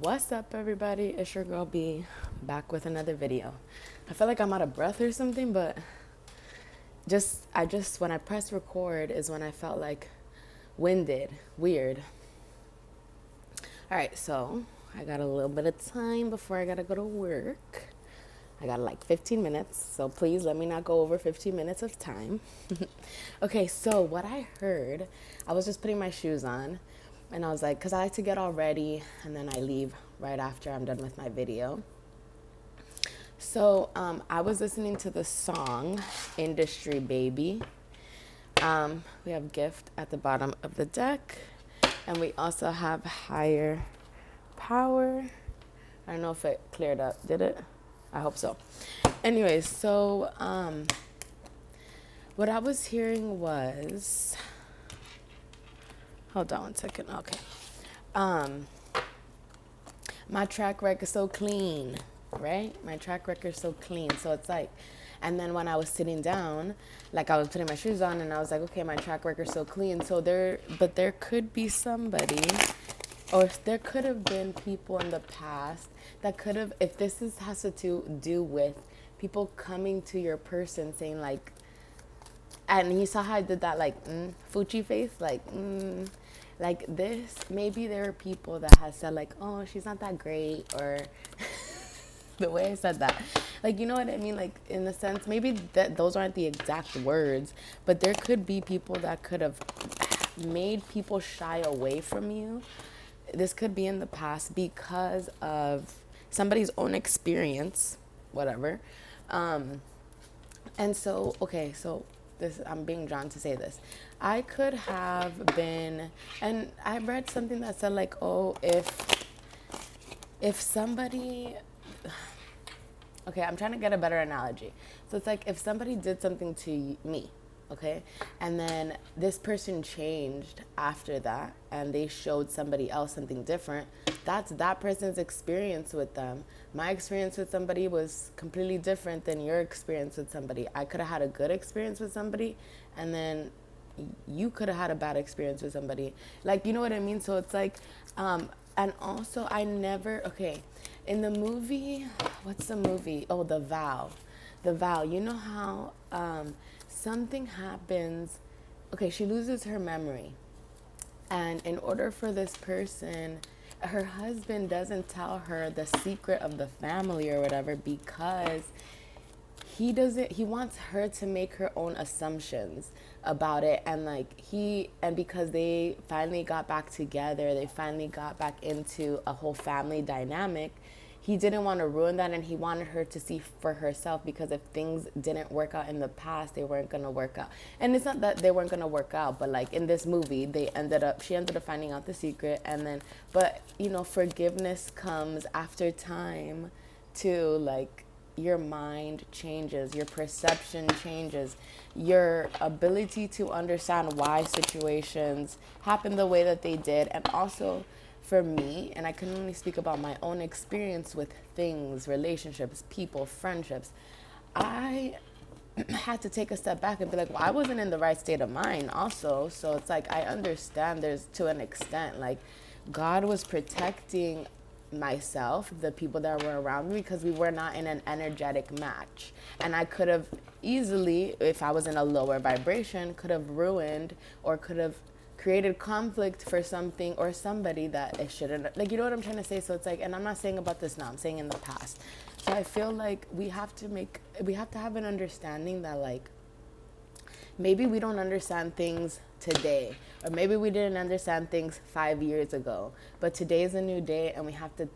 What's up, everybody? It's your girl B, back with another video. I feel like I'm out of breath or something, but when I press record is when I felt like winded, weird. All right, so I got a little bit of time before I gotta go to work. I got like 15 minutes, so please let me not go over 15 minutes of time. Okay, so what I heard, I was just putting my shoes on, and I was like, because I like to get all ready, and then I leave right after I'm done with my video. So I was listening to the song Industry Baby. We have Gift at the bottom of the deck, and we also have Higher Power. I don't know if it cleared up. Did it? I hope so. Anyways, so what I was hearing was, hold on one second. Okay. My track record is so clean, right? My track record is so clean. So it's like, and then when I was sitting down, like I was putting my shoes on and I was like, okay, my track record is so clean. So there could be somebody, or there could have been people in the past that could have, if has to do with people coming to your person saying like, and you saw how I did that like Fuchi face, like this. Maybe there are people that have said like, oh, she's not that great, or the way I said that, like, you know what I mean, like in the sense, maybe that those aren't the exact words, but there could be people that could have made people shy away from you. This could be in the past because of somebody's own experience, whatever. And so, okay, so this, I'm being drawn to say this. I could have been, and I read something that said like, oh, if somebody, okay, I'm trying to get a better analogy. So it's like if somebody did something to me, okay, and then this person changed after that and they showed somebody else something different, that's that person's experience with them. My experience with somebody was completely different than your experience with somebody. I could have had a good experience with somebody, and then you could have had a bad experience with somebody. Like, you know what I mean? So it's like, and also I never, okay, in the movie, what's the movie? Oh, The Vow. The Vow. You know how something happens, okay, she loses her memory. And in order for this person, her husband doesn't tell her the secret of the family or whatever, because he wants her to make her own assumptions about it. And like and because they finally got back together, they finally got back into a whole family dynamic, he didn't want to ruin that, and he wanted her to see for herself, because if things didn't work out in the past, they weren't going to work out. And it's not that they weren't going to work out, but like in this movie, she ended up finding out the secret. And then, but you know, forgiveness comes after time too. Like, your mind changes, your perception changes, your ability to understand why situations happen the way that they did. And also, for me, and I can only speak about my own experience with things, relationships, people, friendships, I had to take a step back and be like, well, I wasn't in the right state of mind also. So it's like, I understand there's, to an extent, like God was protecting myself, the people that were around me, because we were not in an energetic match. And I could have easily, if I was in a lower vibration, could have ruined or could have created conflict for something or somebody that it shouldn't, like, you know what I'm trying to say? So it's like, and I'm not saying about this now, I'm saying in the past. So I feel like we have to have an understanding that like, maybe we don't understand things today, or maybe we didn't understand things 5 years ago, but today is a new day, and we have to,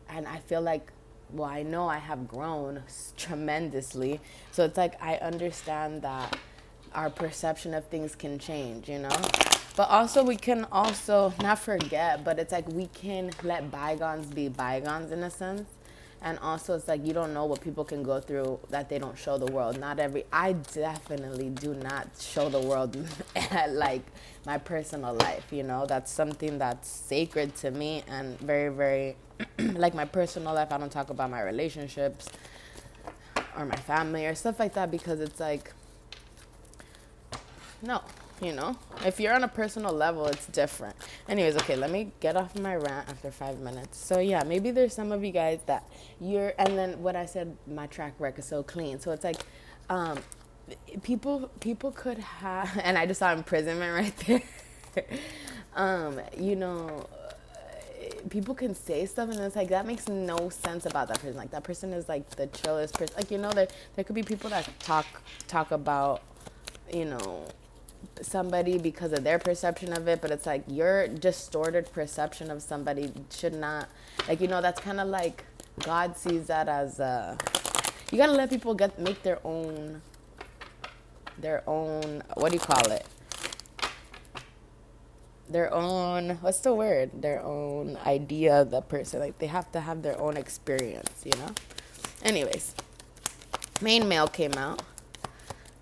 and I feel like, well, I know I have grown tremendously. So it's like, I understand that our perception of things can change, you know? But also, we can also not forget, but it's like we can let bygones be bygones in a sense. And also, it's like, you don't know what people can go through that they don't show the world. I definitely do not show the world like my personal life, you know? That's something that's sacred to me, and very, very, like my personal life, I don't talk about my relationships or my family or stuff like that, because it's like, no, you know? If you're on a personal level, it's different. Anyways, okay, let me get off my rant after 5 minutes. So yeah, maybe there's some of you guys that and then what I said, my track record is so clean. So it's like, um, people could have, and I just saw imprisonment right there. You know, people can say stuff and it's like that makes no sense about that person. Like that person is like the chillest person. Like, you know, there could be people that talk about, you know, somebody because of their perception of it, but it's like your distorted perception of somebody should not, like, you know, that's kind of like God sees that as you gotta let people make their own what do you call it, their own, what's the word, their own idea of the person. Like they have to have their own experience, you know. Anyways, main male came out.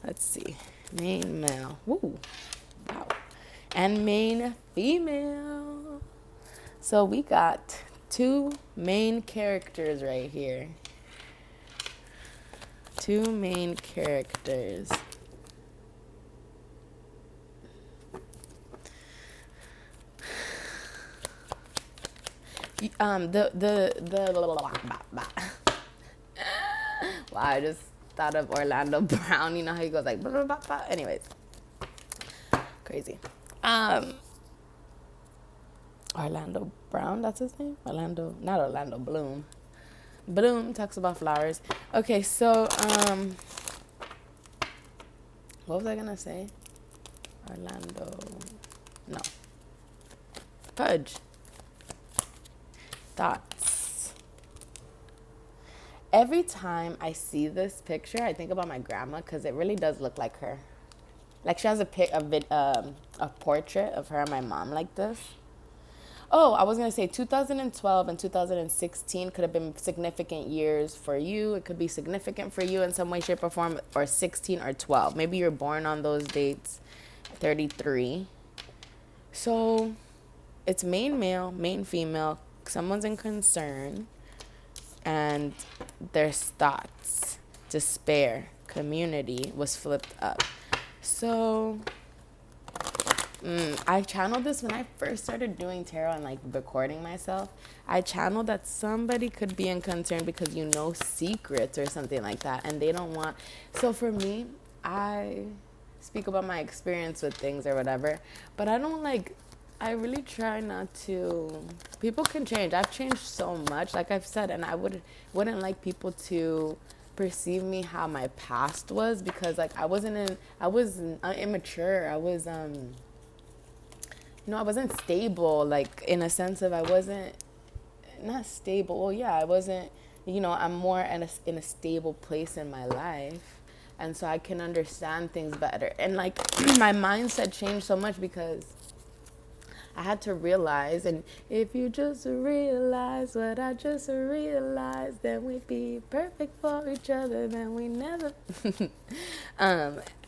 Let's see, main male. Woo, wow. And main female. So we got two main characters right here. Two main characters. Wow, I just thought of Orlando Brown. You know how he goes like blah, blah, blah, blah. Anyways, crazy. Orlando Brown, that's his name? Not Orlando Bloom. Bloom talks about flowers. Okay, so what was I gonna say? Orlando, no. Pudge. Thoughts. Every time I see this picture, I think about my grandma because it really does look like her. Like she has a portrait of her and my mom like this. Oh, I was going to say 2012 and 2016 could have been significant years for you. It could be significant for you in some way, shape, or form, or 16 or 12. Maybe you're born on those dates, 33. So it's main male, main female, someone's in concern, and their thoughts, despair, community was flipped up. So I channeled this when I first started doing tarot and like recording myself. I channeled that somebody could be in concern because you know secrets or something like that, and they don't want. So for me, I speak about my experience with things or whatever, but I don't like. I really try not to. People can change. I've changed so much, like I've said, and I wouldn't like people to perceive me how my past was because like I was immature. I was I wasn't stable, like in a sense of I wasn't not stable. Well, yeah, I wasn't. I'm more in a stable place in my life, and so I can understand things better. And like my mindset changed so much because I had to realize, and if you just realize what I just realized, then we'd be perfect for each other, then we never.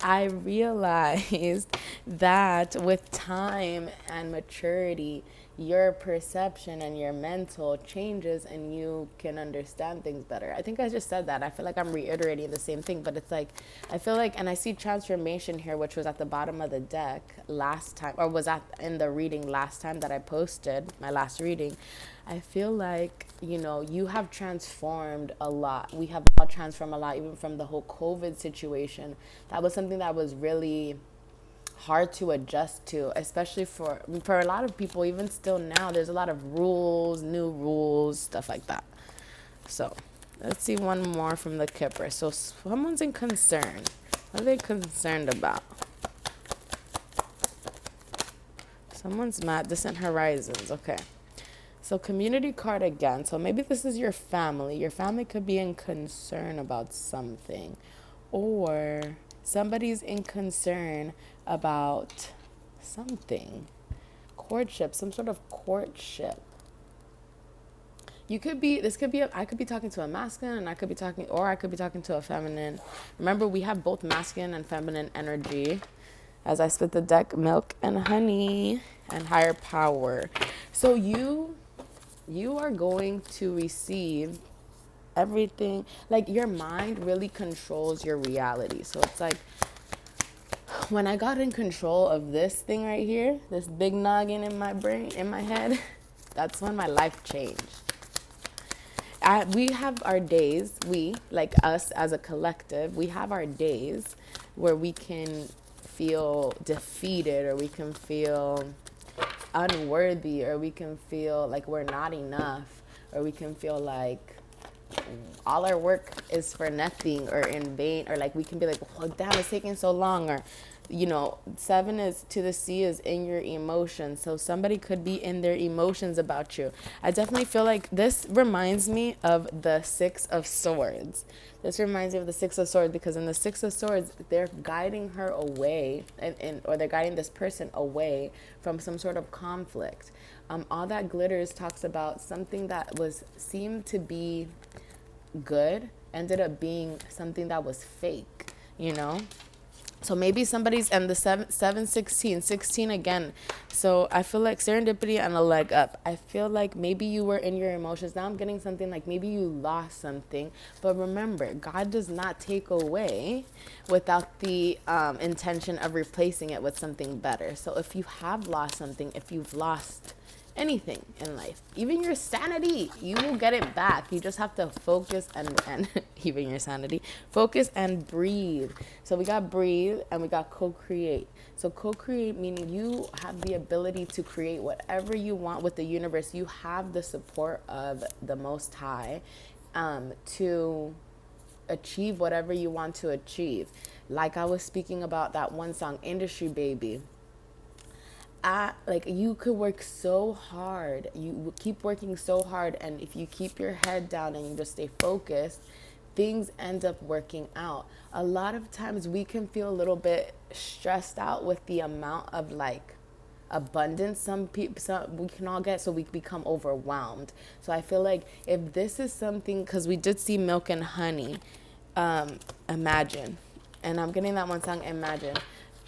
I realized that with time and maturity, your perception and your mental changes and you can understand things better. I think I just said that. I feel like I'm reiterating the same thing, but it's like, I feel like, and I see transformation here, which was at the bottom of the deck last time, or was in the reading last time that I posted, my last reading. I feel like, you have transformed a lot. We have all transformed a lot, even from the whole COVID situation. That was something that was really hard to adjust to, especially for a lot of people. Even still now, there's a lot of new rules, stuff like that. So let's see one more from the Kipper. So someone's in concern. What are they concerned about? Someone's mad. Distant horizons. Okay. So community card again. So maybe this is your family. Your family could be in concern about something, or somebody's in concern about something. Courtship, some sort of courtship. I could be talking to a masculine, and I could be talking to a feminine. Remember, we have both masculine and feminine energy. As I split the deck, milk and honey and higher power. So you are going to receive everything. Like, your mind really controls your reality. So it's like, when I got in control of this thing right here, this big noggin in my brain, in my head, that's when my life changed. We have our days, like us as a collective, we have our days where we can feel defeated, or we can feel unworthy, or we can feel like we're not enough, or we can feel like all our work is for nothing or in vain, or like we can be like, oh damn, it's taking so long, or 7 is to the C is in your emotions. So somebody could be in their emotions about you. I definitely feel like this reminds me of the Six of Swords. This reminds me of the Six of Swords, because in the Six of Swords, they're guiding her away, or they're guiding this person away from some sort of conflict. All that glitters talks about something that seemed to be good ended up being something that was fake, So maybe somebody's, and the 16 again. So I feel like serendipity and a leg up. I feel like maybe you were in your emotions. Now I'm getting something like maybe you lost something. But remember, God does not take away without the intention of replacing it with something better. So if you have lost something, if you've lost anything in life, even your sanity, you will get it back. You just have to focus and even your sanity, focus and breathe. So we got breathe and we got co-create. So co-create meaning you have the ability to create whatever you want with the universe. You have the support of the Most High to achieve whatever you want to achieve. Like I was speaking about that one song, Industry Baby. Like you could work so hard, you keep working so hard, and if you keep your head down and you just stay focused, things end up working out. A lot of times we can feel a little bit stressed out with the amount of like abundance some we can all get, so we become overwhelmed. So I feel like if this is something, because we did see Milk and Honey, Imagine, and I'm getting that one song, Imagine.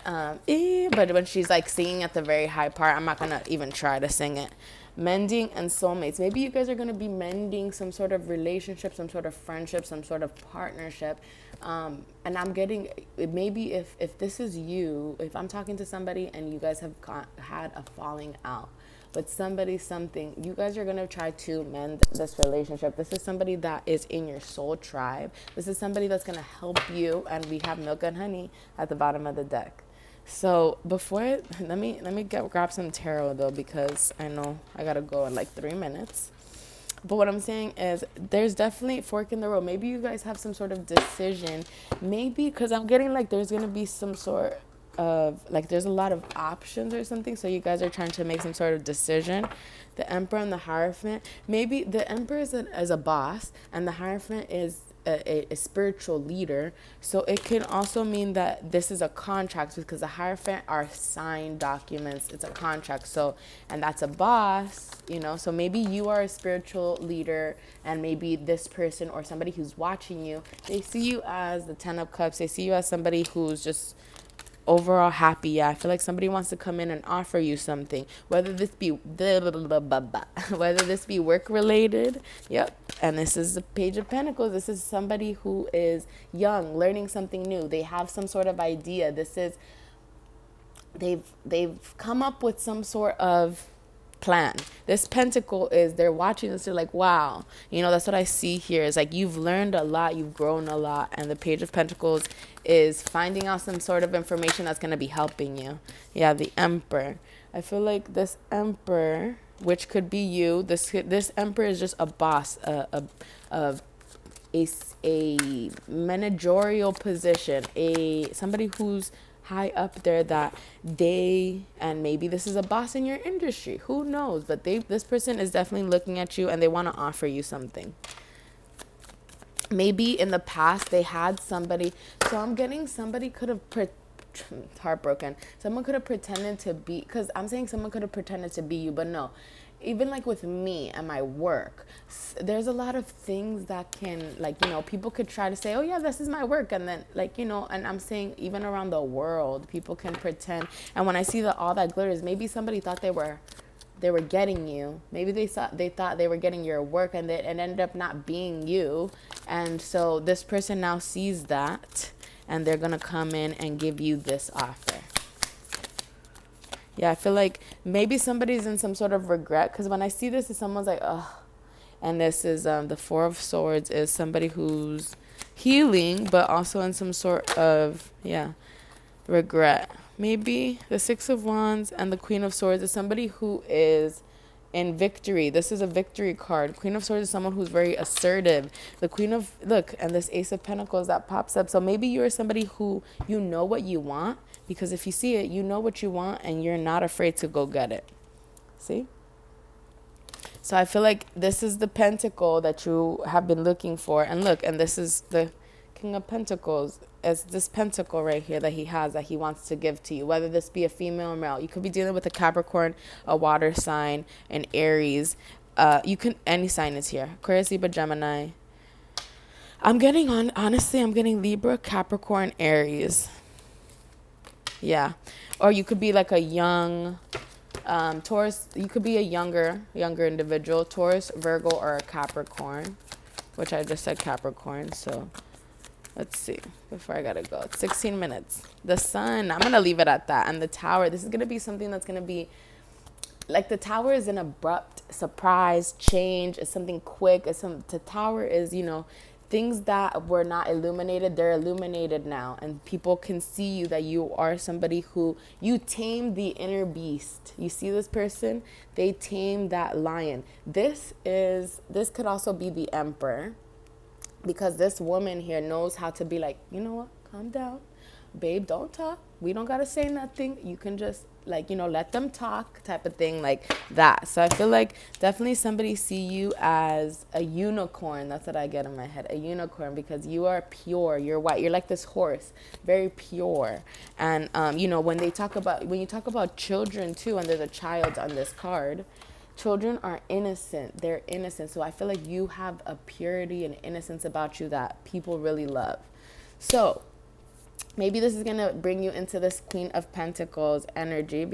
But when she's like singing at the very high part, I'm not gonna even try to sing it. Mending and soulmates. Maybe you guys are gonna be mending some sort of relationship, some sort of friendship, some sort of partnership. And I'm getting, maybe if this is you, if I'm talking to somebody and you guys have had a falling out with somebody, something, you guys are going to try to mend this relationship. This is somebody that is in your soul tribe. This is somebody that's going to help you. And we have Milk and Honey at the bottom of the deck. So before, let me grab some tarot though, because I know I got to go in like 3 minutes. But what I'm saying is there's definitely a fork in the road. Maybe you guys have some sort of decision. Maybe because I'm getting like there's going to be some sort of like there's a lot of options or something. So you guys are trying to make some sort of decision. The Emperor and the Hierophant. Maybe the Emperor is a boss and the Hierophant is a spiritual leader. So it can also mean that this is a contract, because the Hierophant are signed documents. It's a contract. So, and that's a boss, so maybe you are a spiritual leader, and maybe this person or somebody who's watching you, they see you as the 10 of Cups. They see you as somebody who's just overall happy. Yeah, I feel like somebody wants to come in and offer you something, whether this be work related. Yep. And this is the Page of Pentacles. This is somebody who is young, learning something new. They have some sort of idea. This is they've come up with some sort of plan. This pentacle is, they're watching this, they're like, wow, that's what I see here. Is like you've learned a lot, you've grown a lot. And the Page of Pentacles is finding out some sort of information that's going to be helping you. Yeah, the Emperor. I feel like this Emperor, which could be you, this Emperor is just a boss, a managerial position, somebody who's high up there, that and maybe this is a boss in your industry, who knows, but this person is definitely looking at you and they want to offer you something. Maybe in the past they had somebody, so I'm getting somebody could have heartbroken, someone could have pretended to be, because I'm saying someone could have pretended to be you, but no. Even like with me and my work, there's a lot of things that can, like, people could try to say, oh yeah, this is my work. And then like, and I'm saying even around the world, people can pretend. And when I see all that glitters, maybe somebody thought they were getting you. Maybe they thought they were getting your work, and it ended up not being you. And so this person now sees that and they're going to come in and give you this offer. Yeah, I feel like maybe somebody's in some sort of regret, because when I see this, someone's like, ugh. And this is the Four of Swords is somebody who's healing, but also in some sort of, regret. Maybe the Six of Wands and the Queen of Swords is somebody who is in victory. This is a victory card. Queen of Swords is someone who's very assertive. The Queen of, look, and this Ace of Pentacles that pops up. So maybe you're somebody who, you know what you want, because if you see it, you know what you want and you're not afraid to go get it. See? So I feel like this is the pentacle that you have been looking for. And look, and this is the King of Pentacles. It's this pentacle right here that he has, that he wants to give to you, whether this be a female or male. You could be dealing with a Capricorn, a water sign, an Aries. You can, any sign is here. Aquarius, Libra, Gemini. Honestly, I'm getting Libra, Capricorn, Aries. Yeah. Or you could be like a young Taurus. You could be a younger individual. Taurus, Virgo, or a Capricorn, which I just said Capricorn. So let's see. Before I gotta go, it's 16 minutes. The Sun. I'm gonna leave it at that. And the Tower. This is gonna be something that's gonna be like, the Tower is an abrupt surprise change. It's something quick. The Tower is, things that were not illuminated, they're illuminated now, and people can see you, that you are somebody who, you tame the inner beast. You see this person, they tame that lion. This could also be the Emperor, because this woman here knows how to be like, you know what, calm down, babe, don't talk, we don't gotta say nothing, you can just, like, let them talk, type of thing, like that. So I feel like definitely somebody see you as a unicorn. That's what I get in my head, a unicorn, because you are pure, you're white, you're like this horse, very pure. And when you talk about children too, and there's a child on this card, children are innocent, they're innocent. So I feel like you have a purity and innocence about you that people really love. So maybe this is going to bring you into this Queen of Pentacles energy,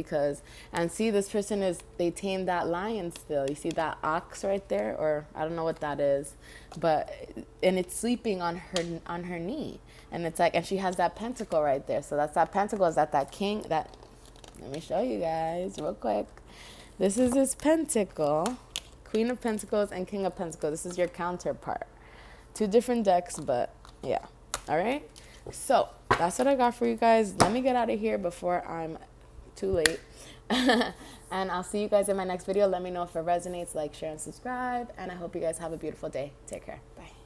and see, this person they tamed that lion still. You see that ox right there, or I don't know what that is, and it's sleeping on her knee. And it's like, and she has that pentacle right there. So that pentacle is that king, let me show you guys real quick. This is his pentacle, Queen of Pentacles and King of Pentacles. This is your counterpart. Two different decks, but yeah. All right. So that's what I got for you guys. Let me get out of here before I'm too late. And I'll see you guys in my next video. Let me know if it resonates. Like, share, and subscribe. And I hope you guys have a beautiful day. Take care. Bye.